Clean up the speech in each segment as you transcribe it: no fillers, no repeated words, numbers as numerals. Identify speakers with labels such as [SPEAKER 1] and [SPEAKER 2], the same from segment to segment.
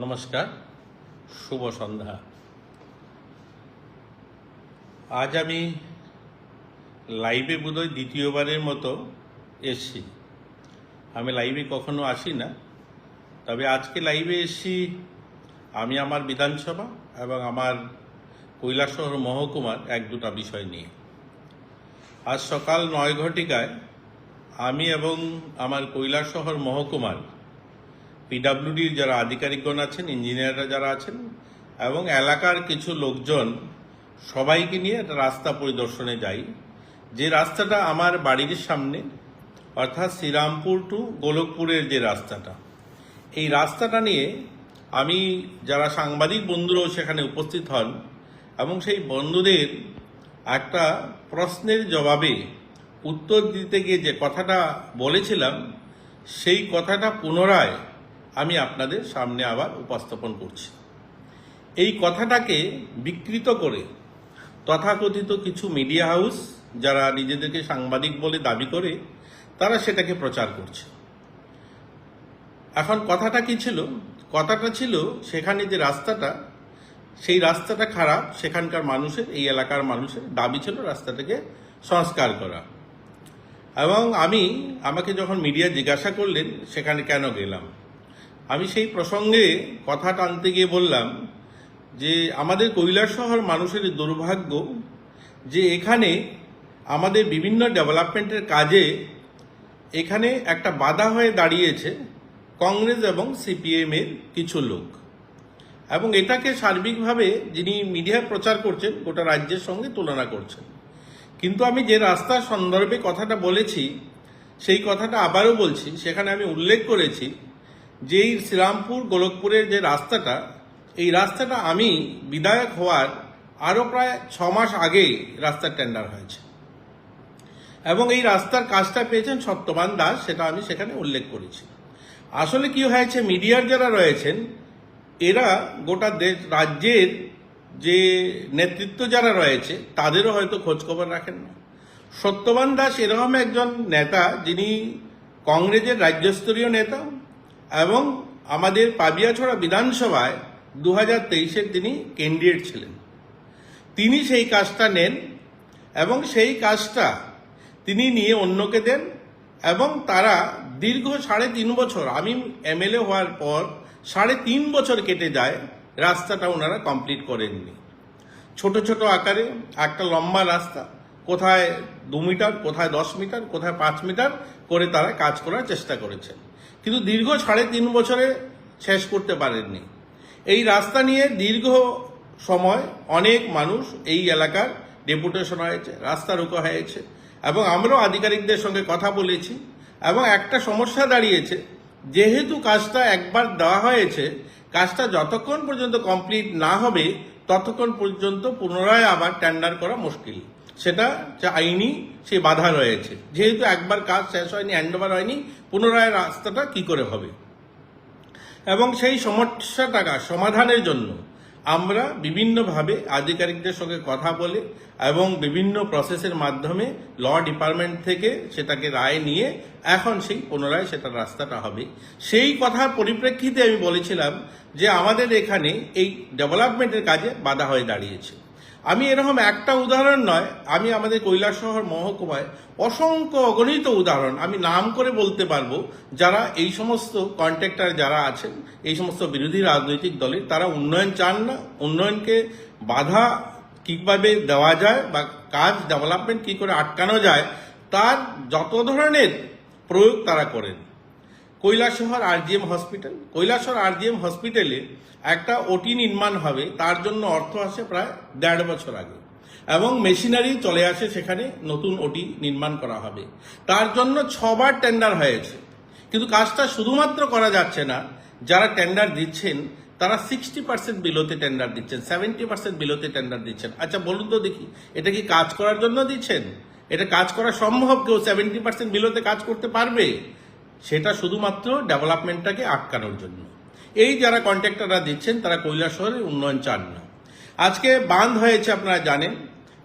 [SPEAKER 1] নমস্কার, শুভ সন্ধ্যা। আজ আমি লাইভে বোধহয় দ্বিতীয়বারের মতো এসছি। আমি লাইভে কখনো আসি না, তবে আজকে লাইভে এসছি আমি আমার বিধানসভা এবং আমার কৈলাসহর মহকুমার এক দুটা বিষয় নিয়ে। আজ সকাল 9 ঘটিকায় আমি এবং আমার কৈলাসহর মহকুমার পিডাব্লিউডির যারা আধিকারিকগণ আছেন, ইঞ্জিনিয়াররা যারা আছেন এবং এলাকার কিছু লোকজন সবাইকে নিয়ে একটা রাস্তা পরিদর্শনে যাই, যে রাস্তাটা আমার বাড়ির সামনে, অর্থাৎ শ্রীরামপুর টু গোলকপুরের যে রাস্তাটা, এই রাস্তাটা নিয়ে আমি যারা সাংবাদিক বন্ধুরাও সেখানে উপস্থিত হন এবং সেই বন্ধুদের একটা প্রশ্নের জবাবে উত্তর দিতে গিয়ে যে কথাটা বলেছিলাম, সেই কথাটা পুনরায় আমি আপনাদের সামনে আবার উপস্থাপন করছি। এই কথাটাকে বিকৃত করে তথাকথিত কিছু মিডিয়া হাউস যারা নিজেদেরকে সাংবাদিক বলে দাবি করে, তারা সেটাকে প্রচার করছে। এখন কথাটা কি ছিল? কথাটা ছিল সেখানে যে রাস্তাটা, সেই রাস্তাটা খারাপ, সেখানকার মানুষের, এই এলাকার মানুষের দাবি ছিল রাস্তাটাকে সংস্কার করা। এবং আমাকে যখন মিডিয়া জিজ্ঞাসা করলেন সেখানে কেন গেলাম, আমি সেই প্রসঙ্গে কথা টানতে গিয়ে বললাম যে আমাদের কৈলাসহর মানুষের দুর্ভাগ্য যে এখানে আমাদের বিভিন্ন ডেভেলপমেন্টের কাজে এখানে একটা বাধা হয়ে দাঁড়িয়েছে কংগ্রেস এবং সিপিএম এর কিছু লোক, এবং এটাকে সার্বিকভাবে যিনি মিডিয়ায় প্রচার করছেন গোটা রাজ্যের সঙ্গে তুলনা করছেন। কিন্তু আমি যে রাস্তার সন্দর্ভে কথাটা বলেছি, সেই কথাটা আবারও বলছি। সেখানে আমি উল্লেখ করেছি যে এই শ্রীরামপুর গোলকপুরের যে রাস্তাটা, এই রাস্তাটা আমি বিধায়ক হওয়ার আরও প্রায় 6 মাস আগে রাস্তার টেন্ডার হয়েছে এবং এই রাস্তার কাজটা পেয়েছেন সত্যবান দাস, সেটা আমি সেখানে উল্লেখ করেছি। আসলে কি হয়েছে, মিডিয়ার যারা রয়েছেন এরা গোটা রাজ্যের যে নেতৃত্ব যারা রয়েছে তাদেরও হয়তো খোঁজখবর রাখেন না। সত্যবান দাস এরকম একজন নেতা যিনি কংগ্রেসের রাজ্যস্তরীয় নেতা এবং আমাদের পাবিয়াছড়া বিধানসভায় 2023-এর তিনি ক্যান্ডিডেট ছিলেন। তিনি সেই কাজটা নেন এবং সেই কাজটা তিনি নিয়ে অন্যকে দেন এবং তারা দীর্ঘ 3.5 বছর, আমি এমএলএ হওয়ার পর 3.5 বছর কেটে যায়, রাস্তাটা ওনারা কমপ্লিট করেননি। ছোট ছোট আকারে একটা লম্বা রাস্তা, কোথায় 2 মিটার, কোথায় 10 মিটার, কোথায় 5 মিটার করে তারা কাজ করার চেষ্টা করেছেন, কিন্তু দীর্ঘ 3.5 বছরে শেষ করতে পারেননি। এই রাস্তা নিয়ে দীর্ঘ সময় অনেক মানুষ এই এলাকার ডেপুটেশন হয়েছে, রাস্তা রোকা হয়েছে এবং আমরাও আধিকারিকদের সঙ্গে কথা বলেছি। এবং একটা সমস্যা দাঁড়িয়েছে, যেহেতু কাজটা একবার দেওয়া হয়েছে, কাজটা যতক্ষণ পর্যন্ত কমপ্লিট না হবে ততক্ষণ পর্যন্ত পুনরায় আবার টেন্ডার করা মুশকিল। সেটা আইনি সে বাধা রয়েছে, যেহেতু একবার কাজ শেষ হয়নি, হ্যান্ডওভার হয়নি, পুনরায় রাস্তাটা কি করে হবে। এবং সেই সমস্যাটা সমাধানের জন্য আমরা বিভিন্নভাবে আধিকারিকদের সঙ্গে কথা বলে এবং বিভিন্ন প্রসেসের মাধ্যমে ল ডিপার্টমেন্ট থেকে সেটাকে রায় নিয়ে এখন সেই পুনরায় সেটা রাস্তাটা হবে। সেই কথার পরিপ্রেক্ষিতে আমি বলেছিলাম যে আমাদের এখানে এই ডেভেলপমেন্টের কাজে বাধা হয়ে দাঁড়িয়েছে। আমি এরকম একটা উদাহরণ নয়, আমি আমাদের কৈলাসহর মহকুমায় অসংখ্য অগণিত উদাহরণ আমি নাম করে বলতে পারবো, যারা এই সমস্ত কন্ট্রাক্টর যারা আছেন, এই সমস্ত বিরোধী রাজনৈতিক দলের, তারা উন্নয়ন চান না। উন্নয়নকে বাধা কিভাবে দেওয়া যায় বা কাজ ডেভেলপমেন্ট কি করে আটকানো যায়, তার যত ধরনের প্রয়োগ তারা করেন। Kailashahar RGM hospital, Kailashahar RGM হসপিটালে একটা ওটি নির্মাণ হবে, তার জন্য অর্থ আসে প্রায় 1.5 বছর আগে এবং মেশিনারি চলে আসে, সেখানে নতুন ওটি নির্মাণ করা হবে। তার জন্য 6 বার টেন্ডার হয়েছে, কিন্তু কাজটা শুধুমাত্র করা যাচ্ছে না। যারা টেন্ডার দিচ্ছেন তারা 60% বিলোতে টেন্ডার দিচ্ছেন, 70% বিলোতে টেন্ডার দিচ্ছেন। আচ্ছা বলুন তো দেখি, এটা কি কাজ করার জন্য দিচ্ছেন? এটা কাজ করা সম্ভব? কেউ 70% বিলোতে কাজ করতে পারবে? সেটা শুধুমাত্র ডেভেলপমেন্টটাকে আটকানোর জন্য। এই যারা কন্ট্রাক্টররা দিচ্ছেন তারা কৈলাসহরের উন্নয়ন চান না। আজকে বাঁধ হয়েছে, আপনারা জানেন।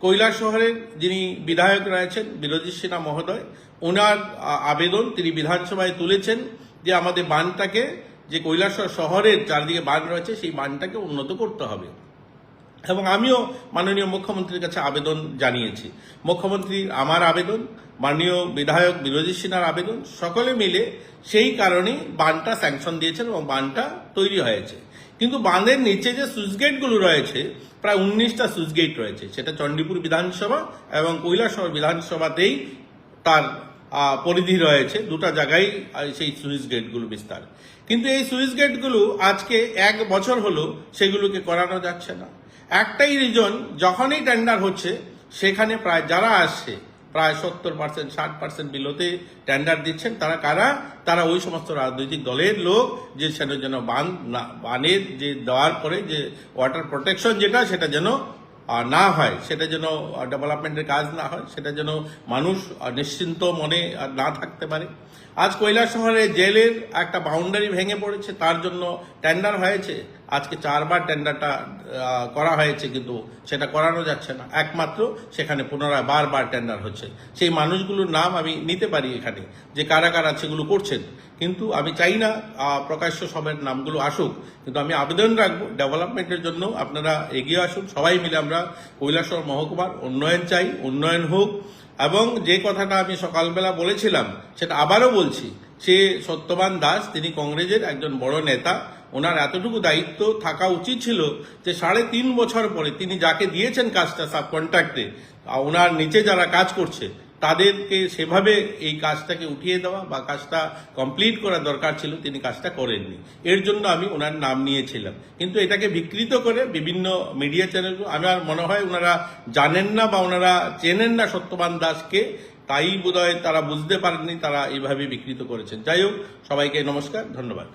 [SPEAKER 1] কৈলাসহরের যিনি বিধায়ক রয়েছেন বিরোধী সিনহা মহোদয়, ওনার আবেদন তিনি বিধানসভায় তুলেছেন যে আমাদের বাঁধটাকে যে কৈলাসহর শহরের চারদিকে বাঁধ রয়েছে সেই বাঁধটাকে উন্নত করতে হবে। এবং আমিও মাননীয় মুখ্যমন্ত্রীর কাছে আবেদন জানিয়েছি। মুখ্যমন্ত্রীর আমার আবেদন, মাননীয় বিধায়ক বিরোধী সিনহার আবেদন, সকলে মিলে সেই কারণেই বাঁধটা স্যাংশন দিয়েছেন এবং বাঁধটা তৈরি হয়েছে। কিন্তু বাঁধের নিচে যে সুইচ গেটগুলো রয়েছে, প্রায় 19টা সুইচ গেট রয়েছে, সেটা চণ্ডীপুর বিধানসভা এবং কৈলাসহর বিধানসভাতেই তার পরিধি রয়েছে, দুটা জায়গায় সেই সুইচ গেটগুলো বিস্তার। কিন্তু এই সুইচ গেটগুলো আজকে 1 বছর হলো সেগুলোকে করানো যাচ্ছে না। একটাই রিজন, যখনই টেন্ডার হচ্ছে সেখানে প্রায় যারা আসছে প্রায় 70%, 60% বিলোতে টেন্ডার দিচ্ছেন। তারা কারা? তারা ওই সমস্ত রাজনৈতিক দলের লোক, যে সেটা যেন বানের যে দেওয়ার পরে যে ওয়াটার প্রোটেকশন যেটা, সেটা যেন না হয়, সেটা যেন ডেভেলপমেন্টের কাজ না হয়, সেটা যেন মানুষ নিশ্চিন্ত মনে না থাকতে পারে। আজ কৈলাসহরে জেলের একটা বাউন্ডারি ভেঙে পড়েছে, তার জন্য টেন্ডার হয়েছে। আজকে 4বার টেন্ডারটা করা হয়েছে, কিন্তু সেটা করানো যাচ্ছে না। একমাত্র সেখানে পুনরায় বারবার টেন্ডার হচ্ছে। সেই মানুষগুলোর নাম আমি নিতে পারি এখানে, যে কারা কারা সেগুলো করছেন, কিন্তু আমি চাই না প্রকাশ্য সবের নামগুলো আসুক। কিন্তু আমি আবেদন রাখবো, ডেভেলপমেন্টের জন্য আপনারা এগিয়ে আসুন। সবাই মিলে আমরা কৈলাসহর মহকুমার উন্নয়ন চাই, উন্নয়ন হোক। এবং যে কথাটা আমি সকালবেলা বলেছিলাম সেটা আবারও বলছি, সে সত্যবান দাস, তিনি কংগ্রেসের একজন বড় নেতা। ওনার এতটুকু দায়িত্ব থাকা উচিত ছিল যে 3.5 বছর পরে তিনি যাকে দিয়েছেন কাজটা সাব কন্ট্রাক্টে, ওনার নিচে যারা কাজ করছে তাদেরকে সেভাবে এই কাজটাকে উঠিয়ে দেওয়া বা কাজটা কমপ্লিট করা দরকার ছিল, তিনি কাজটা করেননি। এর জন্য আমি ওনার নাম নিয়েছিলাম। কিন্তু এটাকে বিকৃত করে বিভিন্ন মিডিয়া চ্যানেলগুলো, আমার মনে হয় ওনারা জানেন না বা ওনারা চেনেন না সত্যবান দাসকে, তাই বোধহয় তারা বুঝতে পারেননি, তারা এইভাবে বিকৃত করেছেন। যাই হোক, সবাইকে নমস্কার, ধন্যবাদ।